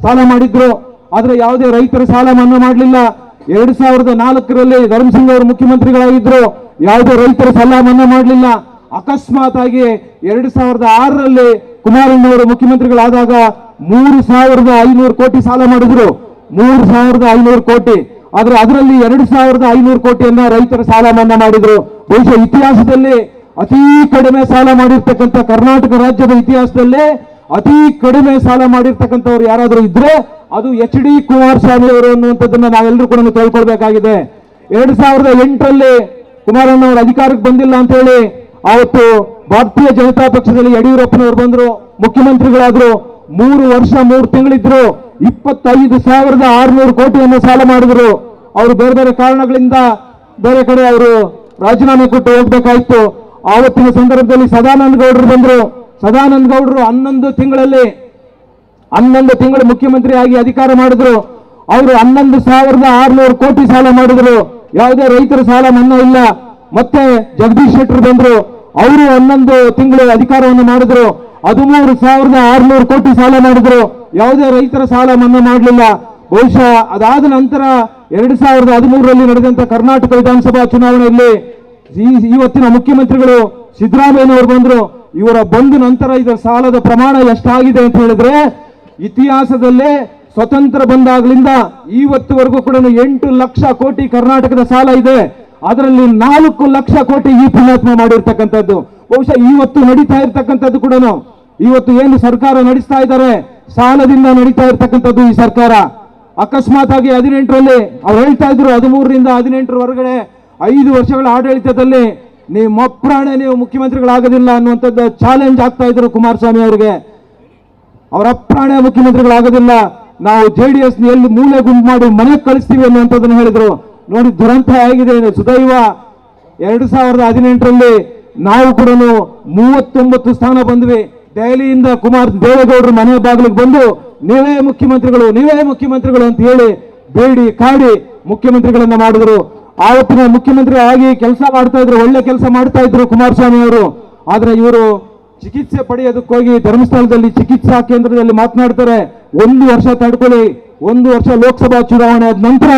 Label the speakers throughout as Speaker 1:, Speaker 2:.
Speaker 1: ಸಾಲ ಮಾಡಿದ್ರು. ಆದ್ರೆ ಯಾವುದೇ ರೈತರ ಸಾಲ ಮನ್ನಾ ಮಾಡಲಿಲ್ಲ. 2004ರಲ್ಲಿ ಧರ್ಮಸಿಂಗ್ ಅವರು ಮುಖ್ಯಮಂತ್ರಿಗಳಾಗಿದ್ರು, ಯಾವುದೇ ರೈತರ ಸಾಲ ಮನ್ನಾ ಮಾಡಲಿಲ್ಲ. ಅಕಸ್ಮಾತ್ ಆಗಿ 2006ರಲ್ಲಿ ಕುಮಾರಣ್ಣವರು ಮುಖ್ಯಮಂತ್ರಿಗಳಾದಾಗ 3,500 ಕೋಟಿ ಸಾಲ ಮಾಡಿದ್ರು, 3,500 ಕೋಟಿ. ಆದ್ರೆ ಅದರಲ್ಲಿ 2,500 ಕೋಟಿಯನ್ನ ರೈತರ ಸಾಲ ಮನ್ನಾ ಮಾಡಿದ್ರು. ಬಹುಶಃ ಇತಿಹಾಸದಲ್ಲಿ ಅತಿ ಕಡಿಮೆ ಸಾಲ ಮಾಡಿರ್ತಕ್ಕಂಥ ಕರ್ನಾಟಕ ರಾಜ್ಯದ ಇತಿಹಾಸದಲ್ಲೇ ಅತಿ ಕಡಿಮೆ ಸಾಲ ಮಾಡಿರ್ತಕ್ಕಂಥವ್ರು ಯಾರಾದರೂ ಇದ್ರೆ ಅದು ಎಚ್.ಡಿ. ಕುಮಾರಸ್ವಾಮಿ ಅವರು ಅನ್ನುವಂಥದ್ದನ್ನ ನಾವೆಲ್ಲರೂ ಕೂಡ ತಿಳ್ಕೊಳ್ಬೇಕಾಗಿದೆ. 2008ರಲ್ಲಿ ಕುಮಾರಣ್ಣವರು ಅಧಿಕಾರಕ್ಕೆ ಬಂದಿಲ್ಲ ಅಂತ ಹೇಳಿ ಅವತ್ತು ಭಾರತೀಯ ಜನತಾ ಪಕ್ಷದಲ್ಲಿ ಯಡಿಯೂರಪ್ಪನವರು ಬಂದ್ರು, ಮುಖ್ಯಮಂತ್ರಿಗಳಾದ್ರು. 3 ವರ್ಷ 3 ತಿಂಗಳಿದ್ರು, 25,600 ಕೋಟಿಯನ್ನು ಸಾಲ ಮಾಡಿದ್ರು. ಅವರು ಬೇರೆ ಬೇರೆ ಕಾರಣಗಳಿಂದ ಬೇರೆ ಕಡೆ ಅವರು ರಾಜೀನಾಮೆ ಕೊಟ್ಟು ಹೋಗ್ಬೇಕಾಯ್ತು. ಆವತ್ತಿನ ಸಂದರ್ಭದಲ್ಲಿ ಸದಾನಂದ ಗೌಡರು ಬಂದ್ರು. ಸದಾನಂದ ಗೌಡರು 11 ತಿಂಗಳು ಮುಖ್ಯಮಂತ್ರಿ ಆಗಿ ಅಧಿಕಾರ ಮಾಡಿದ್ರು. ಅವರು 11,600 ಕೋಟಿ ಸಾಲ ಮಾಡಿದ್ರು. ಯಾವುದೇ ರೈತರ ಸಾಲ ಮನ್ನಾ ಇಲ್ಲ. ಮತ್ತೆ ಜಗದೀಶ್ ಶೆಟ್ಟರ್ ಬಂದ್ರು, ಅವರು 11 ತಿಂಗಳು ಅಧಿಕಾರವನ್ನು ಮಾಡಿದ್ರು. 13,600 ಕೋಟಿ ಸಾಲ ಮಾಡಿದ್ರು. ಯಾವುದೇ ರೈತರ ಸಾಲ ಮನ್ನಾ ಮಾಡಲಿಲ್ಲ. ಬಹುಶಃ ಅದಾದ ನಂತರ 2013ರಲ್ಲಿ ನಡೆದಂತ ಕರ್ನಾಟಕ ವಿಧಾನಸಭಾ ಚುನಾವಣೆಯಲ್ಲಿ ಇವತ್ತಿನ ಮುಖ್ಯಮಂತ್ರಿಗಳು ಸಿದ್ದರಾಮಯ್ಯನವರು ಬಂದ್ರು. ಇವರ ಬಂದ ನಂತರ ಇದರ ಸಾಲದ ಪ್ರಮಾಣ ಎಷ್ಟಾಗಿದೆ ಅಂತ ಹೇಳಿದ್ರೆ, ಇತಿಹಾಸದಲ್ಲೇ ಸ್ವತಂತ್ರ ಬಂದಾಗಲಿಂದ ಇವತ್ತುವರೆಗೂ ಕೂಡ 8 ಲಕ್ಷ ಕೋಟಿ ಕರ್ನಾಟಕದ ಸಾಲ ಇದೆ. ಅದರಲ್ಲಿ 4 ಲಕ್ಷ ಕೋಟಿ ಈ ಪುಣ್ಯಾತ್ಮ ಮಾಡಿರ್ತಕ್ಕಂಥದ್ದು. ಬಹುಶಃ ಇವತ್ತು ನಡೀತಾ ಇರ್ತಕ್ಕಂಥದ್ದು ಕೂಡ, ಇವತ್ತು ಏನು ಸರ್ಕಾರ ನಡೆಸ್ತಾ ಇದ್ದಾರೆ ಸಾಲದಿಂದ ನಡೀತಾ ಇರ್ತಕ್ಕಂಥದ್ದು ಈ ಸರ್ಕಾರ. ಅಕಸ್ಮಾತ್ ಆಗಿ 18ರಲ್ಲಿ ಅವ್ರು ಹೇಳ್ತಾ ಇದ್ರು 13ರಿಂದ 18ರವರೆಗೆ 5 ವರ್ಷಗಳ ಆಡಳಿತದಲ್ಲಿ ನೀವು ಮಪ್ರಾಣೆ ನೀವು ಮುಖ್ಯಮಂತ್ರಿಗಳಾಗೋದಿಲ್ಲ ಅನ್ನುವಂಥದ್ದು ಚಾಲೆಂಜ್ ಆಗ್ತಾ ಇದ್ರು ಕುಮಾರಸ್ವಾಮಿ ಅವರಿಗೆ. ಅವರ ಅಪ್ರಾಣೆ ಮುಖ್ಯಮಂತ್ರಿಗಳಾಗೋದಿಲ್ಲ, ನಾವು JDS ಎಲ್ಲಿ ಮೂಲೆ ಗುಂಪು ಮಾಡಿ ಮನೆಗೆ ಕಳಿಸ್ತೀವಿ ಅನ್ನುವಂಥದ್ದನ್ನು ಹೇಳಿದ್ರು. ನೋಡಿ ದುರಂತ ಆಗಿದೆ. ಸುದೈವ 2018ರಲ್ಲಿ ನಾವು ಕೂಡ 39 ಸ್ಥಾನ ಬಂದ್ವಿ. ದೆಹಲಿಯಿಂದ ದೇವೇಗೌಡರು ಮನೆ ಬಾಗಿಲಿಗೆ ಬಂದು ನೀವೇ ಮುಖ್ಯಮಂತ್ರಿಗಳು ಅಂತ ಹೇಳಿ ಬೇಡಿ ಕಾಡಿ ಮುಖ್ಯಮಂತ್ರಿಗಳನ್ನ ಮಾಡಿದ್ರು. ಆವತ್ತಿನ ಮುಖ್ಯಮಂತ್ರಿ ಆಗಿ ಕೆಲಸ ಮಾಡ್ತಾ ಇದ್ರು, ಒಳ್ಳೆ ಕೆಲಸ ಮಾಡ್ತಾ ಇದ್ರು ಕುಮಾರಸ್ವಾಮಿ ಅವರು. ಆದ್ರೆ ಇವರು ಚಿಕಿತ್ಸೆ ಪಡೆಯೋದಕ್ಕೋಗಿ ಧರ್ಮಸ್ಥಳದಲ್ಲಿ ಚಿಕಿತ್ಸಾ ಕೇಂದ್ರದಲ್ಲಿ ಮಾತನಾಡ್ತಾರೆ, 1 ವರ್ಷ ತಡ್ಕೊಳ್ಳಿ, 1 ವರ್ಷ ಲೋಕಸಭಾ ಚುನಾವಣೆ ಆದ ನಂತರ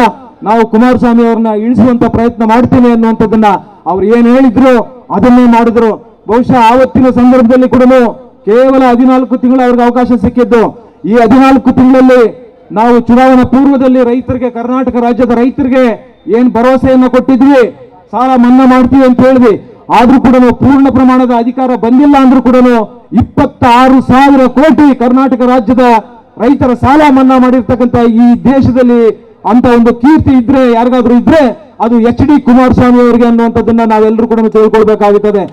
Speaker 1: ನಾವು ಕುಮಾರಸ್ವಾಮಿ ಅವ್ರನ್ನ ಇಳಿಸುವಂತ ಪ್ರಯತ್ನ ಮಾಡ್ತೀನಿ ಅನ್ನುವಂಥದ್ದನ್ನ ಅವ್ರು ಏನ್ ಹೇಳಿದ್ರು ಅದನ್ನೇ ಮಾಡಿದ್ರು. ಬಹುಶಃ ಆವತ್ತಿನ ಸಂದರ್ಭದಲ್ಲಿ ಕೂಡ ಕೇವಲ 14 ತಿಂಗಳು ಅವ್ರಿಗೆ ಅವಕಾಶ ಸಿಕ್ಕಿದ್ದು. ಈ 14 ತಿಂಗಳಲ್ಲಿ ನಾವು ಚುನಾವಣಾ ಪೂರ್ವದಲ್ಲಿ ರೈತರಿಗೆ, ಕರ್ನಾಟಕ ರಾಜ್ಯದ ರೈತರಿಗೆ ಏನ್ ಭರವಸೆಯನ್ನ ಕೊಟ್ಟಿದ್ವಿ, ಸಾಲ ಮನ್ನಾ ಮಾಡ್ತೀವಿ ಅಂತ ಹೇಳಿದ್ವಿ. ಆದ್ರೂ ಕೂಡ ಪೂರ್ಣ ಪ್ರಮಾಣದ ಅಧಿಕಾರ ಬಂದಿಲ್ಲ ಅಂದ್ರೂ ಕೂಡ 26,000 ಕೋಟಿ ಕರ್ನಾಟಕ ರಾಜ್ಯದ ರೈತರ ಸಾಲ ಮನ್ನಾ ಮಾಡಿರ್ತಕ್ಕಂಥ ಈ ದೇಶದಲ್ಲಿ ಅಂತ ಒಂದು ಕೀರ್ತಿ ಇದ್ರೆ ಯಾರಿಗಾದ್ರೂ ಇದ್ರೆ ಅದು ಎಚ್.ಡಿ. ಕುಮಾರಸ್ವಾಮಿ ಅವರಿಗೆ ಅನ್ನುವಂಥದ್ದನ್ನ ನಾವೆಲ್ಲರೂ ಕೂಡ ತಿಳ್ಕೊಳ್ಬೇಕಾಗುತ್ತದೆ.